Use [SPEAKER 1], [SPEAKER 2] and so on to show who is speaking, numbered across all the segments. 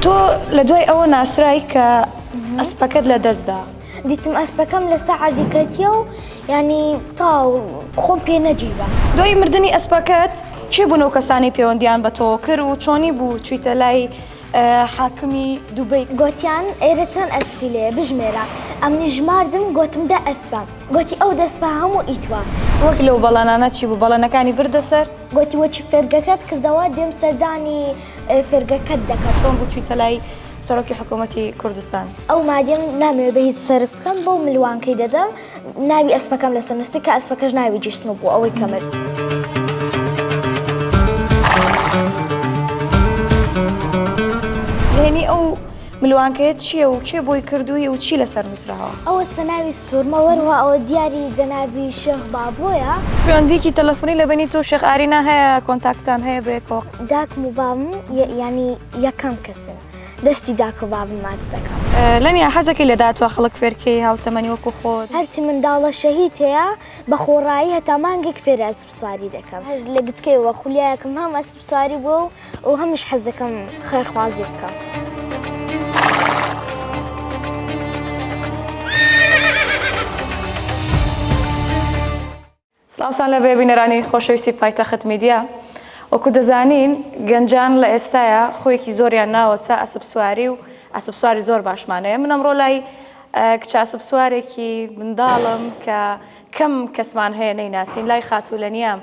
[SPEAKER 1] تۆ لە دوای ئەوە ناسرای کە ئەسپەکەت لە دەستدا
[SPEAKER 2] دیتم ئەسپەکەم لە سەعەردی کەوتیە و ینی تاو خۆم پێ نەجیبە.
[SPEAKER 1] دوای مردنی ئەسپەکەت چی بوون ئەو کەسانی پەیوەندیان بە تۆ کرد و چۆنی بوو چوویتە لای حاکمی دووبەی؟
[SPEAKER 2] گوتیان ئێرە چەند ئەسپی لێ بژمێرە، ئەمنی ژماردم گوتم دە ئەسپە، گوتی ئەو دەسپە هەموو ئیتوە.
[SPEAKER 1] وەک لەو بەڵانانە چی بوو؟ بەڵانەکانی بردە سەر؟
[SPEAKER 2] گوتی وەچی فێرگەکەت کردەوە دێم سەردانی فێرگەکەت دەکات.
[SPEAKER 1] چۆن بوو چوویتە لای سەرۆکی حکوومەتی کوردستان؟
[SPEAKER 2] ئەو مادەم نامەوێت بە هیچ سەرف بکەم بۆ ملوانکەی دەدەم، ناوی ئەسپەکەم لەسەر نووسی کە ئەسپەکەش ناوی جیسنۆ بوو ئەوەی کەمرد.
[SPEAKER 1] هێنی ئەو ملوانکەیە چییە و کێ بۆی کردووی و چی لەسەر نووسراوە؟
[SPEAKER 2] ئەو ئەسپە ناوی ستورمە وەروە ئەوە دیاری جەنابی شێخ بابۆیە.
[SPEAKER 1] پەیوەندیکی تەلەفۆنی لە بینی تۆ شێخ ئارینا هەیە، کۆنتاکتان هەیە بەیەکەوە؟
[SPEAKER 2] داکم و بابم ینی یەکەم کەسن، دەستی داک و بابم ماچ دەکەم.
[SPEAKER 1] لەنیا حەزەکەی لە داهاتوە خەڵک فێرکەی هاوتەمەنی وەکو خۆت؟
[SPEAKER 2] هەرچی منداڵە شەهید هەیە بە خۆڕایی هەتا مانگێک فێرە ئەسپ سواری دەکەم. هەر لە گتکەیەوە خولیایەکەم هەم ئەسپ سواری بووە و هەمیش حەز دەکەم خێرخوازی بکەم.
[SPEAKER 1] سڵاوسان لە بێبینەرانی خۆشەویستی پایتەخت میدیا. وەکو دەزانین گەنجان لە ئێستاە خۆیەکی زۆریان ناوەچە ئەسپ سواری و ئەسپ سواری زۆر باشمانەیە. من ئەمڕۆ لای کچە ئەسپ سوارێکی منداڵم کە کەم کەسمان هەیە نەیناسین، لای خاتوولەنیام.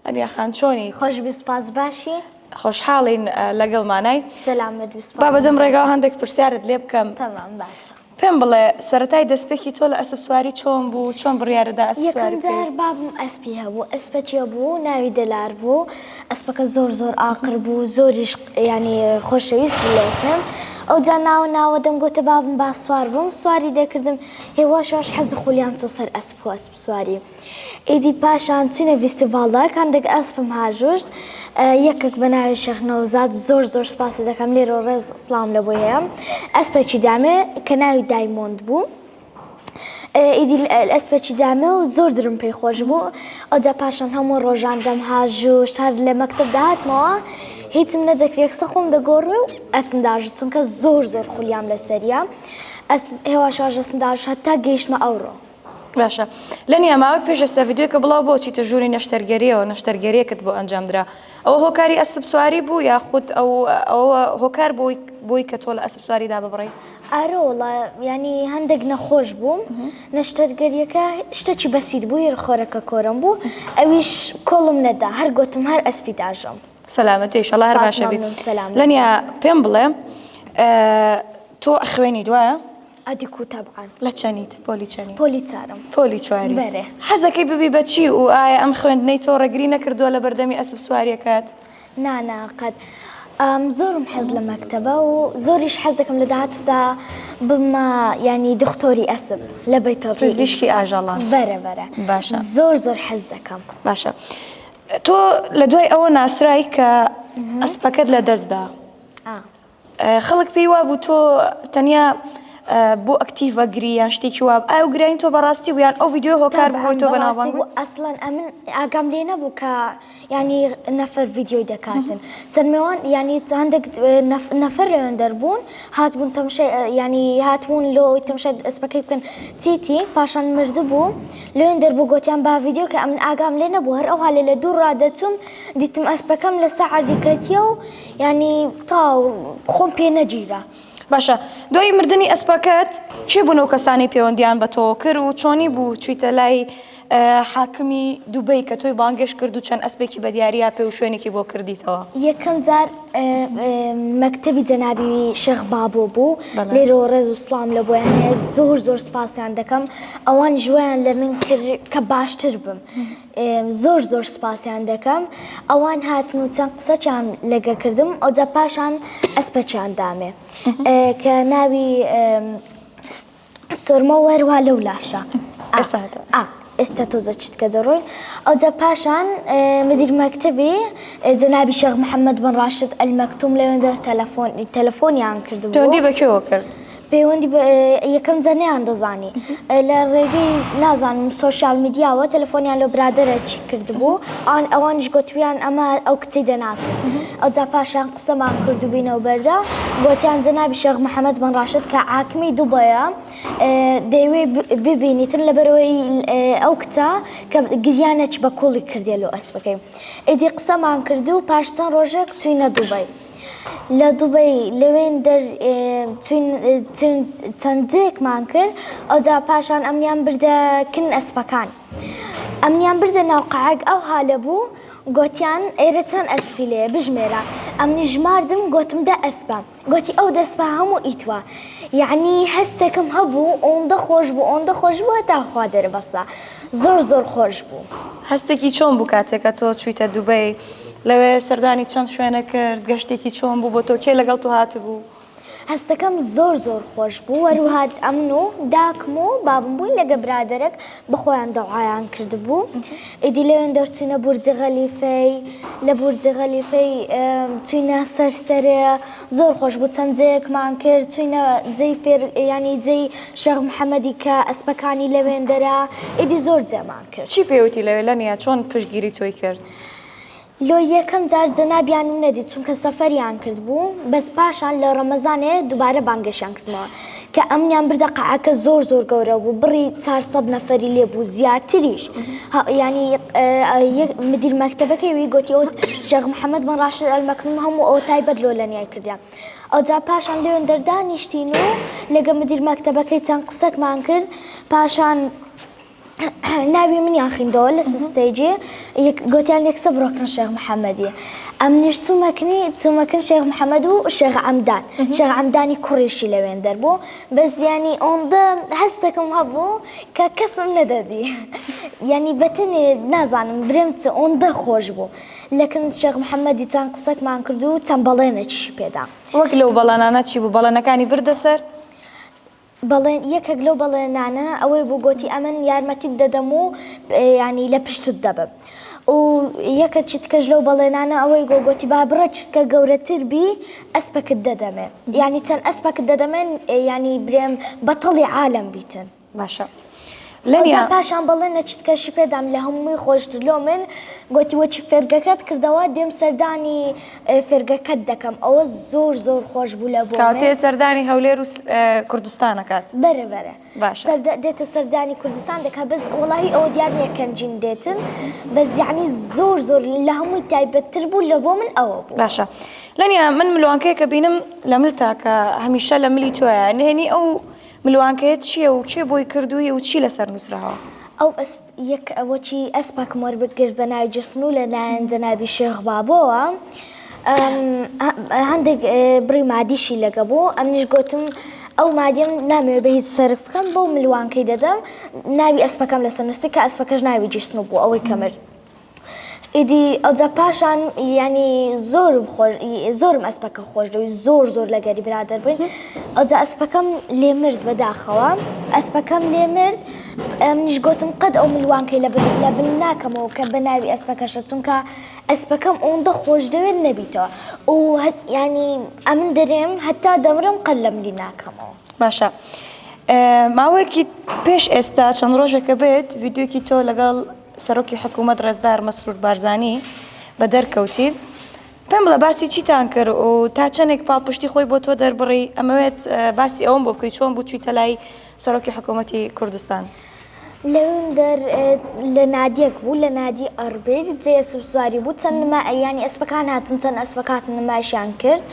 [SPEAKER 1] ئەنیا خان چۆنی؟
[SPEAKER 2] خۆش بسپاس باشی؟
[SPEAKER 1] خۆشحاڵین لەگەڵمانای.
[SPEAKER 2] سەلامەت بسپاس.
[SPEAKER 1] با بەدەم ڕێگاوە هەندێک پرسیارت لێ بکەم.
[SPEAKER 2] تەمام باشە.
[SPEAKER 1] پێم بڵێ سەرەتای دەستپێکی تۆ لە ئەسپ سواری چۆن بوو؟ چۆن بڕیارەدا ئەسپ سواری
[SPEAKER 2] بکەیت؟ یەکەم جار بابم ئەسپی هەبوو، ئەسپەچیە بوو، ناوی دەلار بوو، ئەسپەکە زۆر زۆر ئاقر بوو، زۆریش ینی خۆشەویست بڵێتم. ئەو جا ناوە دەم گوتە بابم با سوار بووم، سواری دەکردم، هێواشەش حەزی خۆلیان چۆ سەر ئەسپ و ئەسپ سواری. ئیدی پاشان چوونە ڤیستیڤاڵەک هەندێک ئەسپم هاژوشت، یەکێک بە ناوی شێخ نەوزاد زۆر زۆر سپاسی دەکەم لێرە ڕێز سڵام لە بۆ هەیە. ئەسپێکی دامێ کە ناوی دایمۆند بوو. ئیدی ئەسپێکی دامێ و زۆر درم پێی خۆش بوو. ئەوجا پاشان هەموو ڕۆژان دەم هاژوشت، هەر لە مەکتەب داهاتمەوە هیچم نەدەکرێت قسە خۆم دەگۆڕێ و ئەسپم داژت چونکە زۆر زۆر خولیام لەسەریە. هێواشاژ ئەسپم داژ هەتا گەیشتمە ئەوڕۆ.
[SPEAKER 1] باشە لەنیا ماوەک پێش ئێستا ڤیدیۆکە بڵاو بۆچی تە ژووری نەشتەرگەریەوە نەشتەرگەریەکت بۆ ئەنجامدرا؟ ئەوە هۆکاری ئەسپ سواری بوو یاخود ئەوە هۆکار بۆی کە تۆ لە ئەسپ سواریدا ببڕی؟
[SPEAKER 2] ئارە وڵا ینی هەندێک نەخۆش بووم، نەشتەرگەریەکە شتێکی بەسیت بوو، ڕخۆرەکە کۆرم بوو، ئەویش کۆڵم نەدا، هەر گوتم هەر ئەسپی داژەم.
[SPEAKER 1] سەلامەتی ئینشەڵا هەر باشە بێت. لەنیا پێم بڵێ تۆ خوێنی دوایە؟
[SPEAKER 2] ئەدیکو تەبعان.
[SPEAKER 1] لە چەنیت؟ پۆلی چەنی؟
[SPEAKER 2] پۆلی چارم.
[SPEAKER 1] پۆلی چواری.
[SPEAKER 2] بەرێ.
[SPEAKER 1] حەزەکەی ببی بە چی و ئایا ئەم خوێندنەی تۆ ڕێگری نەکردووە لە بەردەمی ئەسپ سواریەکەت؟
[SPEAKER 2] ناناقەت. زۆرم حەز لە مەکتەبە و زۆریش حەز دەکەم لە داهاتوودا بمە ینی دکتۆری ئەسپ لە بەیتەوە
[SPEAKER 1] پزیشکی ئاژەڵان.
[SPEAKER 2] بەرە بەرە.
[SPEAKER 1] باشە.
[SPEAKER 2] زۆر حەز دەکەم.
[SPEAKER 1] باشە. تۆ لە دوای ئەوە ناسرای کە ئەسپەکەت لە دەستدا. خەڵک پێی وابوو تۆ تەنیا بۆ ئەکتیڤە گریان شتێکی واب ئاو گرین تۆ بەڕاستی ویان ئەو ڤیدیۆ هۆکار بووی تۆ بەناوبانگ؟
[SPEAKER 2] ئەسڵەن ئەمن ئاگام لێ نەبوو کە ینی نەفەر ڤیدیۆی دەکاتن. چەند میوان ینی هەندێک نەفەر لەوێن دەربوون، هاتبوون تەمشای ینی هاتبوون لۆی تەمشای ئەسپەکەی بکەن چیتی پاشان مردە بوو لەوێن دەربوو گوتیان با ڤیدیۆ کە ئەمن ئاگام لێ نەبوو. هەر ئەو هاالێ لە دوو ڕادەچوم دیتم ئەسپەکەم لە سەعەردی کەوتیە و ینی تاو خۆم پێ نەگیرە.
[SPEAKER 1] باشە دوای مردنی ئەسپەکەت چی بوون ئەو کەسانی پەیوەندیان بە تۆ کرد و چۆنی بوو چوویتە لای حاکمی دووبەی کە تۆی بانگێش کرد و چەند ئەسپێکی بە دیاریا پێ و شوێنێکی بۆ کردیتەوە؟
[SPEAKER 2] یەکەم جار مەکتەبی جەنابی شێخ بابۆ بوو، لێرەوە ڕێز و سڵام لە بۆیان هەیە، زۆر سپاسیان دەکەم. ئەوان ژویان لە من کرد کە باشتر بم. زۆر سپاسیان دەکەم. ئەوان هاتن و چەند قسەچیان لەگە کردم، ئەوجا پاشان ئەسپەچیان دامێ کە ناوی سۆرمە وەروا لەو لاشە. ئێستا تۆزە چیت کە دەڕۆین. ئەوجا پاشان مدیر مەکتەبی جەنابی شێخ محەممەد بن ڕاشد ئەلمەکتوم لەوێندا تەلەفۆنیان کردبوو.
[SPEAKER 1] پەیوەندی بەکێوە کرد؟
[SPEAKER 2] پەیوەندی یەکەم جەنیان دەزانی لە ڕێگەی نازانم سۆشیال میدیاوە تەلەفۆنیان لە برادرە چی کردبوو ئەوانیش گوتویان ئەمە ئەو کچەی دەناسن ئەوجا پاشان قسەمان کردوبینەوە بەردا گوتیان جەنابی شێخ محەممەد بن ڕاشد کە عاکمی دووبەیە دەیوێ ببینیتن لەبەرەوەی ئەو کچە کە گریانە چ بە کوڵی کردێ لە ئەسپەکەی ئیدی قسەمان کردو و پاش چەند ڕۆژێک چوینە دووبەی لە دووبەی لەوێن چەندێکمان کرد ئەوجا پاشان ئەمنیان بردە کن ئەسپەکان ئەمنیان بردە ناو قەعەگ ئەو حالە بوو گوتیان ئێرە چەند ئەسپی لێ بژمێرە ئەمنی ژماردم گوتم دە ئەسپە گوتی ئەو دەسپە هەموو ئیتوە یعنی هەستێکم هەبوو ئەوەندە خۆش بوو ئەوەندە خۆش بووە تا خوا دەربەسە زۆر خۆش بوو.
[SPEAKER 1] هەستێکی چۆن بوو کاتێکە تۆ چوویتە دووبەی لەوێ سەردانی چەند شوێنە کرد گەشتێکی چۆن بوو بۆ تۆ کێ لەگەڵ تو هاتبوو؟
[SPEAKER 2] هەستەکەم زۆر خۆش بوو وەروهات ئەمن و داکم و بابم بووین لەگە برادەرێک بەخۆیان دەوعایان کردبوو ئیدی لەوێن دەرچوینە بورجە غەلیفەی لە بورجە غەلیفەی چوینە سەرسەرێ زۆر خۆش بوو چەند جەیەکمان کرد چوینە جێی ینی جێی شێخ محەممەدی کە ئەسپەکانی لەوێن دەرا ئیدی زۆر جێمان کرد.
[SPEAKER 1] چی پێوتی لەوێ لەنیە چۆن پشتگیری تۆی کرد؟
[SPEAKER 2] لۆ یەکەم جار جەنابیانم نەدیت چونکە سەفەریان کرد بوو بەس پاشان لە ڕەمەزانێ دووبارە بانگەشیان کردمەوە کە ئەمنیان بردە قەعەکە زۆر گەورە بوو بڕی 400 نەفەری لێ بوو زیاتریش ینی مدیر مەکتەبەکەی وی گوتی ئەو شێخ محەممەد بن ڕاشد ئەلمەکنوم هەموو ئەو تایبەت لۆ لەنیای کردیان ئەوجا پاشان لێوێن دەردانیشتین و لەگە مدیر مەکتەبەکەی چەند قسەکمان کرد پاشان ناوی منیان خیندەوە لە سستەیجێ گوتیان یەکسە بڕۆکن شێخ محەممەدی ئەمنیش چوومەکن شێخ محەممەد و شێخ عەمدان شێخ عەمدانی کوڕیشی لەوێن دەربوو بەس ینی ئەوەندە هەستێکم هەبوو کە کەسم نەدەدی ینی بەتەنێ نازانم برێم ئەوەندە خۆش بوو لەکن شێخ محەممەدی چەند قسەکمان کرد و چەند بەڵێنێکیشی پێدا
[SPEAKER 1] وەک لەو بەڵێنانە چی بوو بەڵێنەکانی بردەسەر؟
[SPEAKER 2] بەڵێن یەکێک لەو بەڵێنانە ئەوەی بوو گوتی ئەمن یارمەتیت دەدەم و ینی لە پشتت دەبم و یەکە چیتکەش لەو بەڵێنانە ئەوەی گۆگۆتی با بڕە چیتکە گەورەتر بی ئەسپەکت دەدەمێ ینی چەند ئەسپەکت دەدەمێن ینی برێم بەتەڵی عالەم بیتن
[SPEAKER 1] باشە
[SPEAKER 2] لەنیا پاشان بەڵێنە چیتکەشی پێدام لە هەمووی خۆشتر لۆ من گوتی وەچی فێرگەکەت کردەوە دێم سەردانی فێرگەکەت دەکەم ئەوە زۆر خۆش بوو لە بۆ
[SPEAKER 1] کاتێ سەردانی هەولێر و کوردستانەکات
[SPEAKER 2] بەرەبەرە دێتە سەردانی کوردستان دەکات بەس وڵی ئەوە دیار نیە کەنجین دێتن بەس یعنی زۆر لە هەمووی تایبەتتر بوو لە بۆ من ئەوە بوو.
[SPEAKER 1] باشە لەنیا من ملوانکەیە کە بینم لە ملتا کە هەمیشە لە ملی تۆیە نهێنی ئەو ملوانکەیە چییە و کێ بۆی کردووی و چی لەسەر نووسراوە؟
[SPEAKER 2] ئەو ئەوەچی ئەسپاکم وەربگرت بە ناوی جسن و لە لایەن جەنابی شێخ بابۆوە هەندێک بڕی مادیشی لەگە بوو ئەمنیش گوتم ئەو مادیم نامەوێت بە هیچ سەرف بکەم بۆ ملوانکەی دەدەم ناوی ئەسپەکەم لەسەر نووسی کە ئەسپەکەش ناوی جسن بوو ئەوەی کەمرد ئیدی ئەوجا پاشان ینی زۆرم ئەسپەکە خۆش دەوی زۆر لە گەری برادەر بووین ئەوجا ئەسپەکەم لێمرد بەداخەوە ئەسپەکەم لێمرد منیش گوتم قەت ئەو ملوانکەی لە بل ناکەمەوە کە بە ناوی ئەسپەکەشە چونکە ئەسپەکەم ئەوەندە خۆش دەوێت نەبیتەوە و ینی ئەمن دەرێم هەتا دەمرم قەت لە ملی ناکەمەوە.
[SPEAKER 1] باشە ماوەیەکی پێش ئێستا چەند ڕۆژێکە بێت ڤیدیۆکی تۆ لەگەڵ سەرۆکی حکوومەت ڕێزدار مەسرور بارزانی بە دەرکەوتی پێم بڵە باسی چیتان کرد و تا چەندێک پاڵپشتی خۆی بۆ تۆ دەربڕی ئەمەوێت باسی ئەوم بۆ بکەی چۆن بوو چیتە لای سەرۆکی حکوومەتی کوردستان؟
[SPEAKER 2] لەوێن لە نادیەک بوو لە نادی ئەربیر جێ سواری بوو چەند ینی ئەسپەکان هاتن چەند ئەسپەکات نمایشیان کرد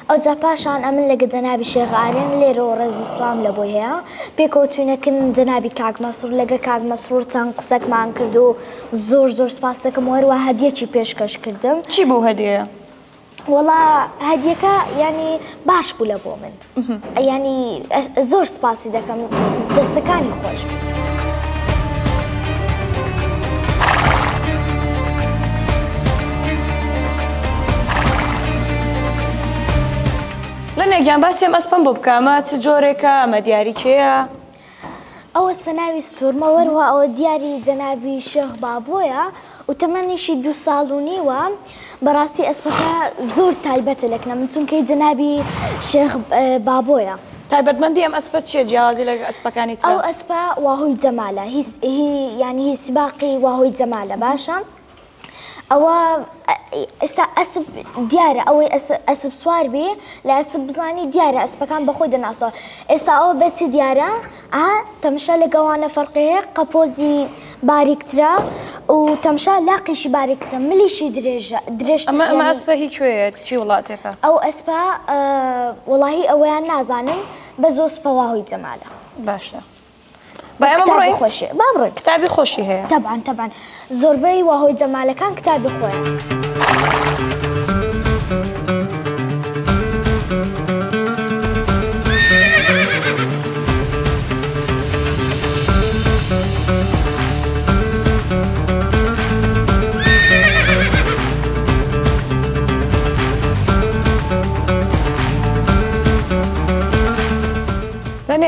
[SPEAKER 2] ئەوجا پاشان ئەمن لەگە جەنابی شێخارێن لێرەوە ڕێز و سڵام لە بۆی هەیە پێکەوتوینەکن جەنابی کاک مەسرور لەگە کاک مەسرور چەند قسەکمان کرد و زۆر سپاس دەکەم وەروە هەدیەکی پێشکەش کردم.
[SPEAKER 1] چی بوو هەدیە؟
[SPEAKER 2] وەڵا هەدیەکە ینی باش بوو لە بۆ من ینی زۆر سپاسی دەکەم دەستەکانی خۆش بێت.
[SPEAKER 1] لەنێگیان باسیم ئەسپەم بۆ بکەمە چ جۆرێکە ئەمە دیاری کێیە؟
[SPEAKER 2] ئەو ئەسپە ناوی ستورمە وەروە ئەوە دیاری جەنابی شێخ بابۆیە و تەمەنیشی 2 ساڵ و نیوە بەڕاستی ئەسپەکە زۆر تایبەتە لەکنە من چونکەی جەنابی شێخ بابۆیە
[SPEAKER 1] تایبەتمەندی ئەم ئەسپە چیە جیاوازی لە ئەسپەکانی تر؟
[SPEAKER 2] ئەو ئەسپە واهۆی جەمالە یعنی هی سباقی واهۆی جەمالە باشە ئەوە ئێستا ئەسب دیارە ئەوەی ئەسب سوار بێ لە ئەسب بزانی دیارە ئەسپەکان بەخۆی دەناسەوە ئێستا ئەوە بەچی دیارە تەمشا لەگەوانە فەرقەیە قەپۆزی باریکترە و تەمشا لاقیشی باریکترە ملیشی درێژتر
[SPEAKER 1] ئەمە ئەسپە هیچ کوێیە چی وڵاتێکە؟
[SPEAKER 2] ئەو ئەسپە وەڵاهی ئەوەیان نازانم بە زۆر سپە واهۆی جەمالە
[SPEAKER 1] باشە با ئێمە بڕۆین
[SPEAKER 2] خۆشی با بڕۆین
[SPEAKER 1] کتابی خۆشی هەیە
[SPEAKER 2] تەبعاً زۆربەی واهۆی جەمالەکان کتابی خۆیان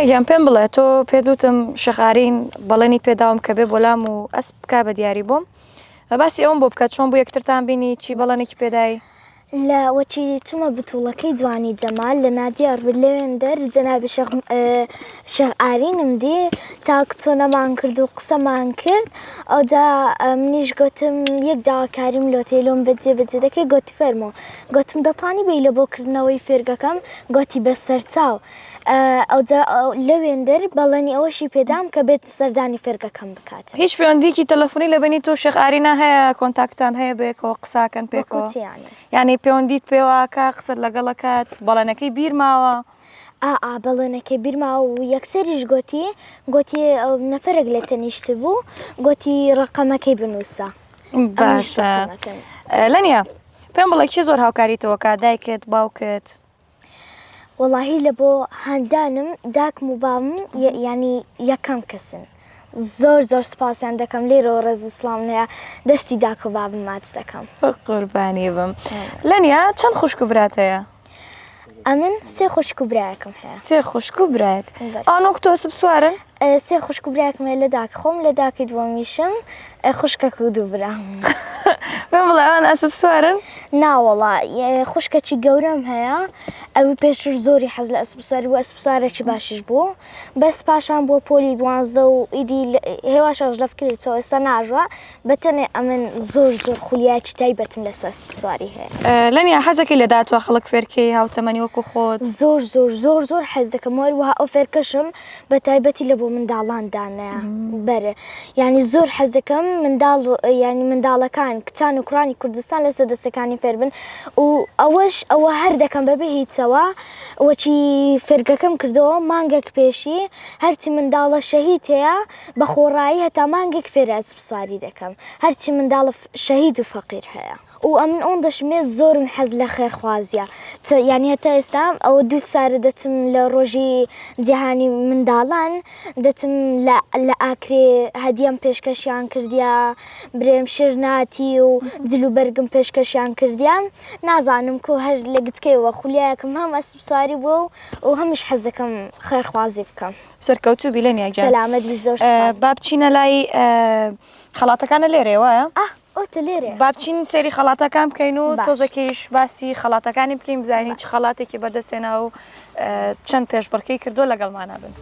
[SPEAKER 1] لەنێگیان پێم بڵێ تۆ پێدوتم شەخارین بەڵێنی پێداوم کە بێ بۆلام و ئەسپ بکا بە دیاری بۆم باسی ئەوم بۆ بکات چۆن بۆ یەکترتان بینی چی بەڵێنێکی پێدایی
[SPEAKER 2] لە وەچی چوومە بتوڵەکەی جوانی جەمال لە نادیار لەوێن دەر جەنابی شەخ ئارینم دی چاک چۆنەمان کرد و قسەمان کرد ئەوجا منیش گوتم یەک داواکاریم لۆتێلۆم بەجێ دەکەی گوتی فەرمۆ گوتم دەتوانی بێی لە بۆکردنەوەی فێرگەکەم گوتی بە سەرچاو ئەوجا لەوێن دەر بەڵێنی ئەوەشی پێدام کە بێت سەردانی فێرگەکەم بکات
[SPEAKER 1] هیچ پەیوەندیکی تەلەفۆنی لەبەنی تۆ شێخ ئارینە هەیە کۆنتاکتان هەیە بێکەوە قساکەن پێکەوە یعنی پەیوەندیت پێوەکە قسەت لەگەڵەکەت بەڵێنەکەی بیرماوە
[SPEAKER 2] بەڵێنەکەی بیرماوە و یەکسەریش گوتی نەفرێک لە تەنیشت بوو گوتی ڕقەمەکەی بنووسە
[SPEAKER 1] باشە لەنیە پێم بڵێ چی زۆر هاوکاریتەوەکە دایکت باوکت
[SPEAKER 2] وەڵاهی لە بۆ هەندانم داکم و باوم ینی یەکەم کەسن زۆر سپاسیان دەکەم لێرەوە ڕێز و سڵام هەیە دەستی داک و بابم ماچ دەکەم
[SPEAKER 1] قوربانی بم لەنیە چەند خوشک و برات هەیە؟
[SPEAKER 2] ئەمن سێ خوشک و برایەکم هەیە
[SPEAKER 1] سێ خوشک و برایەک ئەوانۆ تۆ ئەسپ سوارن؟
[SPEAKER 2] سێ خوشک و برایەکم هەیە لە داک خۆم لە داکی دووەمیشم خوشکەکە و دوو برام
[SPEAKER 1] پێم بڵێ ئەوان ئەسپ سوارن؟
[SPEAKER 2] ناوەڵا خوشکەکی گەورەم هەیە ئەوی پێشتر زۆری حەز لە ئەسپ سواری بوو ئەسپ سوارێکی باشیش بوو بەس پاشان بۆ پۆلی 12 و ئیدی هێواشەش لەف کردێتەوە ئێستا ناژوە بەتەنێ ئەمن زۆر خولیایکی تایبەتم لەسەر ئەسپ سواری هەیە
[SPEAKER 1] لەنیە حەزەکەی لە داتوە خەڵک فێرکەی هاوتەمەنی وەکو خۆت
[SPEAKER 2] زۆر حەز دەکەم وەروەها ئەو فێرکەشم بە تایبەتی لە بۆ منداڵاندانەیە بەرە ینی زۆر حەز دەکەم ینی منداڵەکان کچان و کوڕانی کوردستان لەسەر دەستەکانی فێربن و ئەوە هەر دەکەم بەبێ هیچەوە وەچی فێرگەکەم کردەوە مانگێک پێشی هەرچی منداڵە شەهید هەیە بە خۆڕایی هەتا مانگێک فێرە ئەسپ سواری دەکەم هەرچی منداڵە شەهید و فەقیر هەیە و ئەمن ئەوەن دەشمێ زۆرم حەز لە خێرخوازیە ینی هەتا ئێستا ئەوە دوو سارە دەچم لە ڕۆژی جیهانی منداڵان دەچم لە ئاکرێ هەدیەم پێشکەشیان کردیا برێم شێرناتی و جلوبەرگم پێشکەشیان کردیان نازانم کۆ هەر لە گتکەوە خولیایەکەم هەم ئەسپ سواری بووە و هەمیش حەز دەکەم خێرخوازی بکەم
[SPEAKER 1] سەرکەوتوو بی لەنیە گیان
[SPEAKER 2] سەلامەتی زۆر
[SPEAKER 1] با بچینە لای خەڵاتەکانە لێرەوەیە با بچین سێری خەڵاتەکان بکەین و تۆزەکەیش باسی خەڵاتەکانی بکەین بزانین چ خەڵاتێکی بەدەستێنا و چەند پێشبڕکەی کردو لەگەڵمانە بن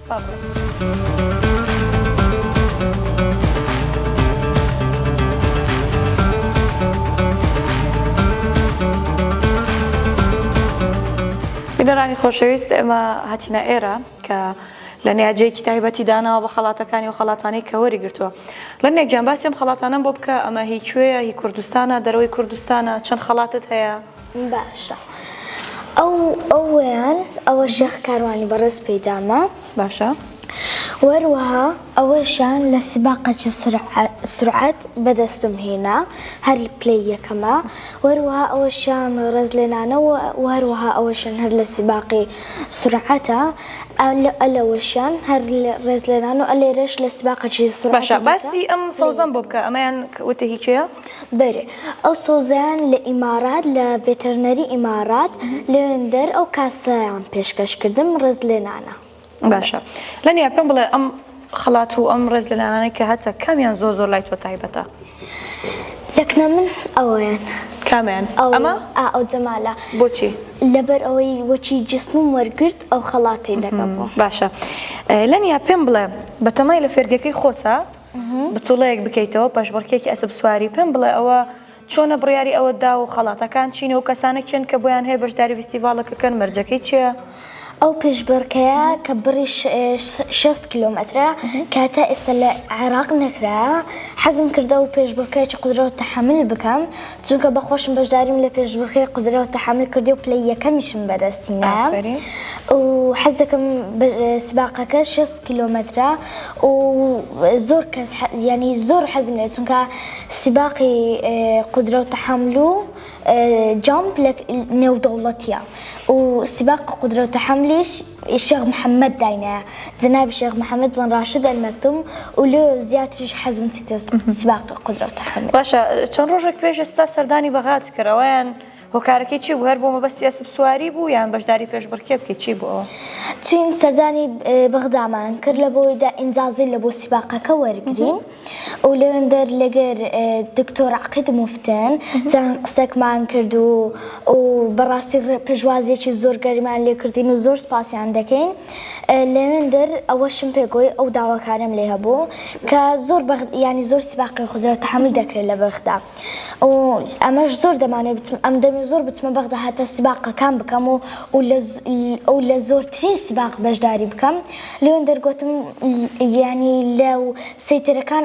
[SPEAKER 1] بینەرانی خۆشەویست ئێمە هاتیینە ئێرە کە لە نێاجەیەکی تایبەتی داناوە بە خەڵاتەکانی و خەڵاتانەی کە وەری گرتووە لە نێکجان باسیم خەڵاتانم بۆ بکە ئەمە هی کوێیە هی کوردستانە دەرەوەی کوردستانە چەند خەڵاتت هەیە؟
[SPEAKER 2] باشە ئەویان ئەوە شێخ کاروانی بەڕێز پەیدامە
[SPEAKER 1] باشە
[SPEAKER 2] وەروەها ئەوەشیان لە سباقەکی سرعەت بەدەستم هێنا هەر پلەی یەکەمە وەروەها ئەوەشیان ڕێز لێنانەوە وەروەها ئەوەشیان هەر لە سباقی سرعەتە ئەلەوەشیان هەر ڕێز لێنان و ئەلێرەش لە سباقەکی سرعەت
[SPEAKER 1] باشە باسی ئەم سەوزەم بۆ بکە ئەمەیان وتە هیچەیە؟
[SPEAKER 2] بەرێ ئەو سەوزەیان لە ئیمارات لە ڤێتەرنەری ئیمارات لەوێن دەر ئەو کاسەیان پێشکەشکردم ڕێز لێنانە
[SPEAKER 1] باشە لەنیە پێم بڵێ ئەم خەڵات و ئەم ڕێز لێنانانەی کە هەتە کامیان زۆر لای تۆ تایبەتە؟
[SPEAKER 2] لەکنە من ئەوەیان
[SPEAKER 1] کامیان؟ ئەمە؟
[SPEAKER 2] ئەو جەمالە
[SPEAKER 1] بۆچی؟
[SPEAKER 2] لەبەر ئەوەی وەچی جسمم وەرگرت ئەو خەڵاتی لەگە بوو.
[SPEAKER 1] باشە لەنیا پێم بڵێ بەتەمای لە فێرگەکەی خۆتە بتوڵەیەک بکەیتەوە پاشبڕکێکی ئەسب سواری پێم بڵێ ئەوە چۆنە بڕیاری ئەوە دا و خەڵاتەکان چینە و کەسانێک چێن کە بۆیان هەیە بەشداری فیستیڤالەکەکەن مەرجەکەی چییە؟
[SPEAKER 2] ئەو پێشبڕکەیە کە بڕی 6 کیلۆمەترە کاتە ئێستا لە عێراق نەکرا حەزم کردە و پێشبڕکەیەکی قودرەوە تەحمل بکەم چونکە بەخۆشم بەشداریم لە پێشبڕکەی قودرەوە تەحمل کردی و پلەی یەکەمیشم بەدەستینە و حەز دەکەم سباقەکە 6 کیلۆمەترە و زۆر کەس ینی زۆر حەزم لێ چونکە سباقی قودرەوە تەحمل و جامپ لە نێودەوڵەتیە و سباق قدرة تحمليش الشيخ محمد داينا جناب الشيخ محمد بن راشد المكتوم ولو زيادة حزمتي سباق قدرة تحمل.
[SPEAKER 1] باشا چەند ڕۆژێک پێش ئێستا سەردانی بەغات کردەوەیان هۆکارەکەی چی بوو هەر بۆ مەبەستی ئەسب سواری بوو یان بەشداری پێشبڕکێ بکەی چی بوو؟
[SPEAKER 2] چین سەردانی بەغدامان کرد لە بۆیدا ئینجازی لە بۆ سباقەکە وەرگرین و لەوێندەر لەگەر دکتۆر عەقید موفتەن چەند قسەکمان کرد و بەڕاستی پێشوازیەکی زۆر گەرمان لێ کردین و زۆر سپاسیان دەکەین لەوێندەر ئەوەشم پێگۆی ئەو داواکارم لێ هەبوو کە زۆر ینی زۆر سباقی قودرەوە تەحمل دەکرێت لە بەغدا و ئەمەش زۆر دەمانێت ئەم دەمێ زۆر بچمە بەغدا هاتە سباقەکان بکەم و لە زۆرترین سباق بەشداری بکەم لەوێن دەرگوتم ینی لەو سەیترەکان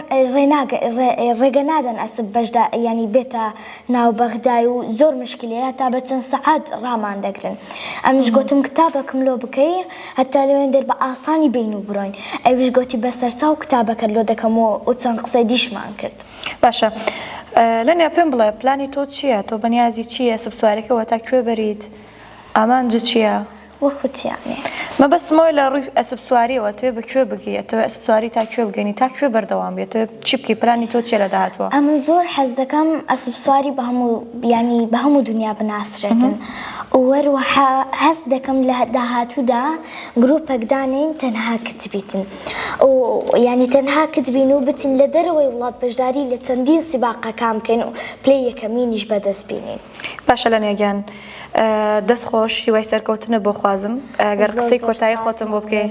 [SPEAKER 2] ڕێگە نادەن ئەسب بەشدا ینی بێتە ناو بەغدای و زۆر مشکلەیە تا بە چەند سەعات ڕامان دەگرن ئەمیش گوتم کتابەکەم لۆ بکەی هەتا لەوێن دەر بە ئاسانی بین و بڕۆین ئەویش گوتی بەسەرچاو کتابەکە لۆ دەکەم و چەند قسەی دیشمان کرد.
[SPEAKER 1] باشە لەنیا پێم بڵێ پلانی تۆ چییە؟ تۆ بەنیازی چییە ئەسب سوارەکەەوە تا کوێ بەریت؟ ئامانجە چییە؟
[SPEAKER 2] وەخوتیانێ
[SPEAKER 1] مەبەستمەوەی لە ڕووی ئەسب سواریەوە توێ بەکوێ بگەیتەوە ئەسب سواری تا کوێ بگەنی تا کوێ بەردەوام بێتەوە چی بکەی پلانی تۆ چێ لە داهاتوە؟
[SPEAKER 2] ئەمە زۆر حەز دەکەم ئەسب سواری بە هەموو ینی بە هەموو دنیا بناسرێتن وەروەها هەست دەکەم لە داهاتوودا گرۆپێک دانین تەنها کتبیتن و ینی تەنها کتبین و بچین لە دەرەوەی وڵات بەشداری لە چەندین سباقەکان بکەین و پلەی یەکەمینیش بەدەست بینین.
[SPEAKER 1] باشە لەنیاگیان دەستخۆش هیوای سەرکەوتنە بۆ خوازم ئەگەر قسەی کۆتایی خۆتم بۆ بکەی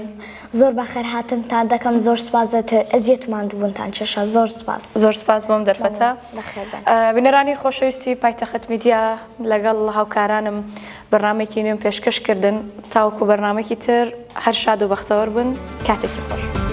[SPEAKER 2] زۆر بەخێر هاتنتان دەکەم زۆر سپاسێت ئەزیەتمان دووبوونتان چێشە زۆر سپاس
[SPEAKER 1] زۆر سپاس بۆم دەرفەتە بینەرانی خۆشەویستی پایتەخت میدیا لەگەڵ هاوکارانم بەرنامێکی نوێم پێشکەش کردن تاوەکو بەرنامێکی تر هەر شاد و بەختەوەر بن کاتێکی خۆش.